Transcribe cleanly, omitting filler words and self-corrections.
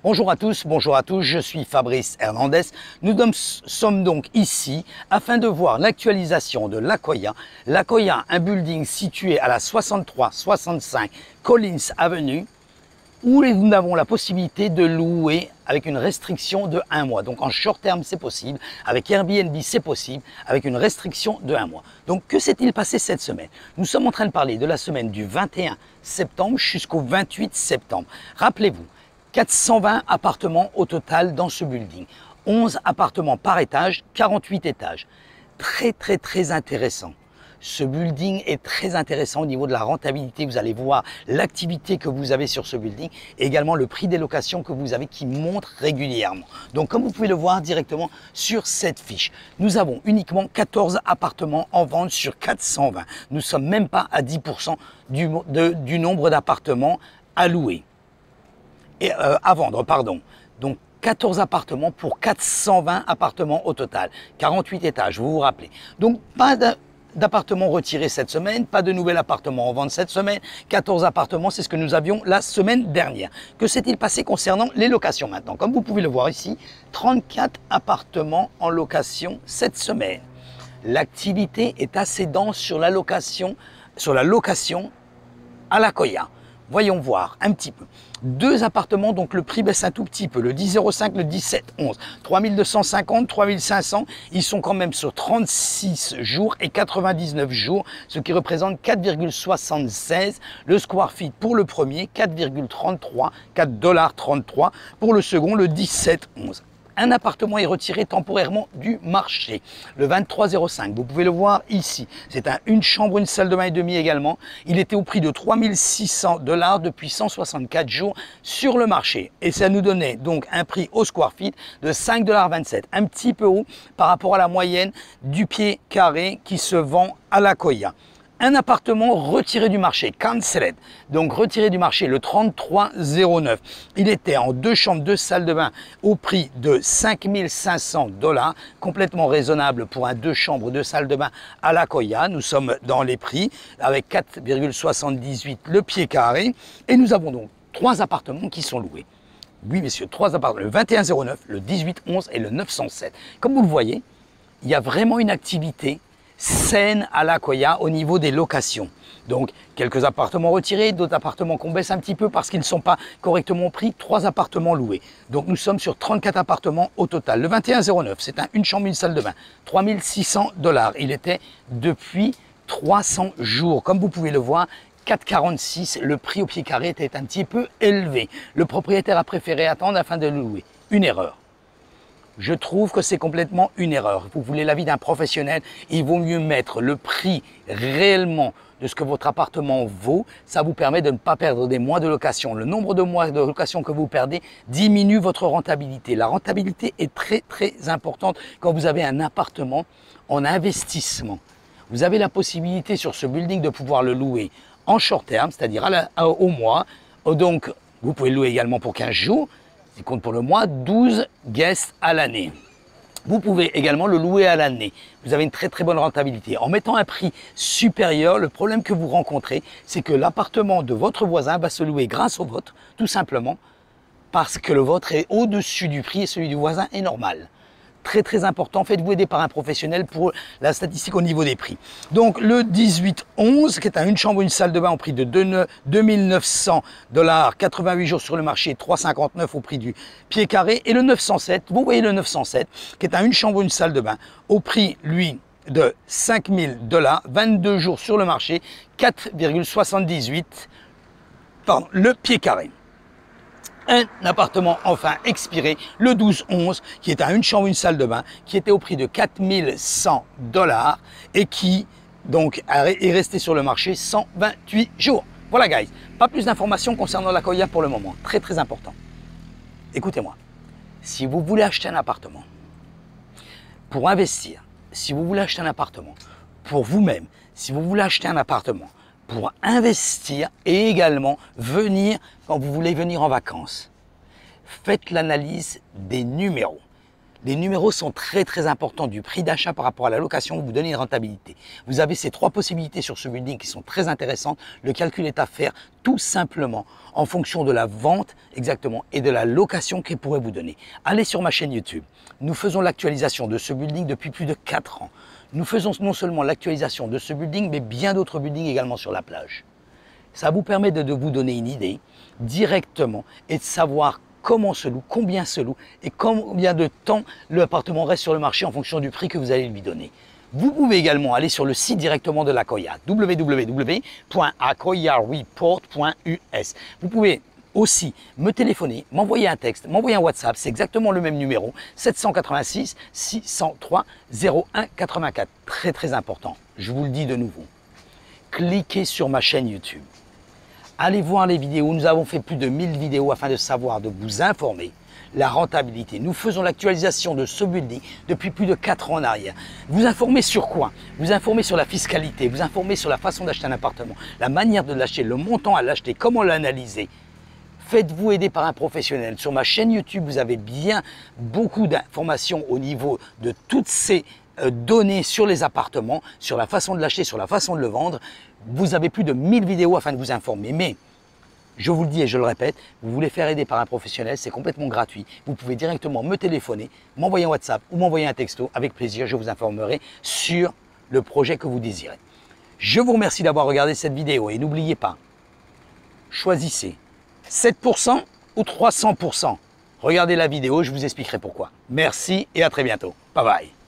Bonjour à tous, je suis Fabrice Hernandez. Nous sommes donc ici afin de voir l'actualisation de l'Akoya. L'Akoya, un building situé à la 63-65 Collins Avenue, où nous avons la possibilité de louer avec une restriction de 1 mois. Donc en short terme, c'est possible. Avec Airbnb, c'est possible. Avec une restriction de 1 mois. Donc que s'est-il passé cette semaine? Nous sommes en train de parler de la semaine du 21 septembre jusqu'au 28 septembre. Rappelez-vous, 420 appartements au total dans ce building. 11 appartements par étage, 48 étages. Très intéressant. Ce building est très intéressant au niveau de la rentabilité. Vous allez voir l'activité que vous avez sur ce building et également le prix des locations que vous avez qui monte régulièrement. Donc comme vous pouvez le voir directement sur cette fiche, nous avons uniquement 14 appartements en vente sur 420. Nous ne sommes même pas à 10% du nombre d'appartements à louer. À vendre, pardon. Donc 14 appartements pour 420 appartements au total. 48 étages, vous vous rappelez. Donc pas d'appartements retirés cette semaine, pas de nouvel appartement en vente cette semaine. 14 appartements, c'est ce que nous avions la semaine dernière. Que s'est-il passé concernant les locations maintenant? Comme vous pouvez le voir ici, 34 appartements en location cette semaine. L'activité est assez dense sur la location à l'Akoya. Voyons voir un petit peu. 2 appartements, donc le prix baisse un tout petit peu. Le 10,05, le 17,11. 3250, 3500. Ils sont quand même sur 36 jours et 99 jours, ce qui représente 4,76. Le square feet pour le premier, 4,33, 4,33 $. Pour le second, le 17,11. Un appartement est retiré temporairement du marché, le 23,05. Vous pouvez le voir ici. C'est une chambre, une salle de bain et demi également. Il était au prix de 3600 $ depuis 164 jours sur le marché. Et ça nous donnait donc un prix au square feet de 5,27 $. Un petit peu haut par rapport à la moyenne du pied carré qui se vend à l'Akoya. Un appartement retiré du marché, cancelled, donc retiré du marché le 33,09. Il était en 2 chambres, 2 salles de bain au prix de 5500 $, complètement raisonnable pour un 2 chambres, 2 salles de bain à l'Akoya. Nous sommes dans les prix avec 4,78 le pied carré et nous avons donc 3 appartements qui sont loués. Oui messieurs, 3 appartements, le 21,09, le 18,11 et le 907. Comme vous le voyez, il y a vraiment une activité saine à l'Akoya au niveau des locations. Donc quelques appartements retirés, d'autres appartements qu'on baisse un petit peu parce qu'ils ne sont pas correctement pris, 3 appartements loués. Donc nous sommes sur 34 appartements au total. Le 21,09, c'est une chambre, une salle de bain, 3600 $. Il était depuis 300 jours. Comme vous pouvez le voir, 4,46, le prix au pied carré était un petit peu élevé. Le propriétaire a préféré attendre afin de le louer. Une erreur. Je trouve que c'est complètement une erreur. Vous voulez l'avis d'un professionnel, il vaut mieux mettre le prix réellement de ce que votre appartement vaut. Ça vous permet de ne pas perdre des mois de location. Le nombre de mois de location que vous perdez diminue votre rentabilité. La rentabilité est très importante quand vous avez un appartement en investissement. Vous avez la possibilité sur ce building de pouvoir le louer en short terme, c'est-à-dire au mois. Donc vous pouvez le louer également pour 15 jours. Il compte pour le mois, 12 guests à l'année. Vous pouvez également le louer à l'année. Vous avez une très bonne rentabilité. En mettant un prix supérieur, le problème que vous rencontrez, c'est que l'appartement de votre voisin va se louer grâce au vôtre, tout simplement parce que le vôtre est au-dessus du prix et celui du voisin est normal. Très important, faites-vous aider par un professionnel pour la statistique au niveau des prix. Donc le 18,11 qui est une chambre, une salle de bain au prix de 2900 $, 88 jours sur le marché, 3,59 au prix du pied carré. Et le 907, vous voyez le 907 qui est une chambre, une salle de bain au prix lui de 5000 $, 22 jours sur le marché, 4,78 pardon, le pied carré. Un appartement enfin expiré, le 12-11, qui est une chambre, une salle de bain, qui était au prix de 4100 $ et qui donc est resté sur le marché 128 jours. Voilà guys, pas plus d'informations concernant l'Akoya pour le moment, très important. Écoutez-moi, si vous voulez acheter un appartement pour investir, si vous voulez acheter un appartement pour vous-même, si vous voulez acheter un appartement pour investir et également venir quand vous voulez venir en vacances. Faites l'analyse des numéros. Les numéros sont très importants du prix d'achat par rapport à la location, vous donnez une rentabilité. Vous avez ces trois possibilités sur ce building qui sont très intéressantes. Le calcul est à faire tout simplement en fonction de la vente exactement et de la location qu'elle pourrait vous donner. Allez sur ma chaîne YouTube. Nous faisons l'actualisation de ce building depuis plus de 4 ans. Nous faisons non seulement l'actualisation de ce building, mais bien d'autres buildings également sur la plage. Ça vous permet de vous donner une idée directement et de savoir comment se loue, combien se loue et combien de temps l'appartement reste sur le marché en fonction du prix que vous allez lui donner. Vous pouvez également aller sur le site directement de l'Akoya, www.akoyareport.us. Vous pouvez aussi me téléphoner, m'envoyer un texte, m'envoyer un WhatsApp, c'est exactement le même numéro, 786 603 01 84. Très important, je vous le dis de nouveau. Cliquez sur ma chaîne YouTube. Allez voir les vidéos, nous avons fait plus de 1000 vidéos afin de savoir, de vous informer la rentabilité. Nous faisons l'actualisation de ce building depuis plus de 4 ans en arrière. Vous informer sur quoi? Vous informer sur la fiscalité, vous informer sur la façon d'acheter un appartement, la manière de l'acheter, le montant à l'acheter, comment l'analyser. Faites-vous aider par un professionnel. Sur ma chaîne YouTube, vous avez bien beaucoup d'informations au niveau de toutes ces données sur les appartements, sur la façon de l'acheter, sur la façon de le vendre. Vous avez plus de 1000 vidéos afin de vous informer. Mais, je vous le dis et je le répète, vous voulez faire aider par un professionnel, c'est complètement gratuit. Vous pouvez directement me téléphoner, m'envoyer un WhatsApp ou m'envoyer un texto. Avec plaisir, je vous informerai sur le projet que vous désirez. Je vous remercie d'avoir regardé cette vidéo et n'oubliez pas, choisissez 7% ou 300%. Regardez la vidéo, je vous expliquerai pourquoi. Merci et à très bientôt. Bye bye.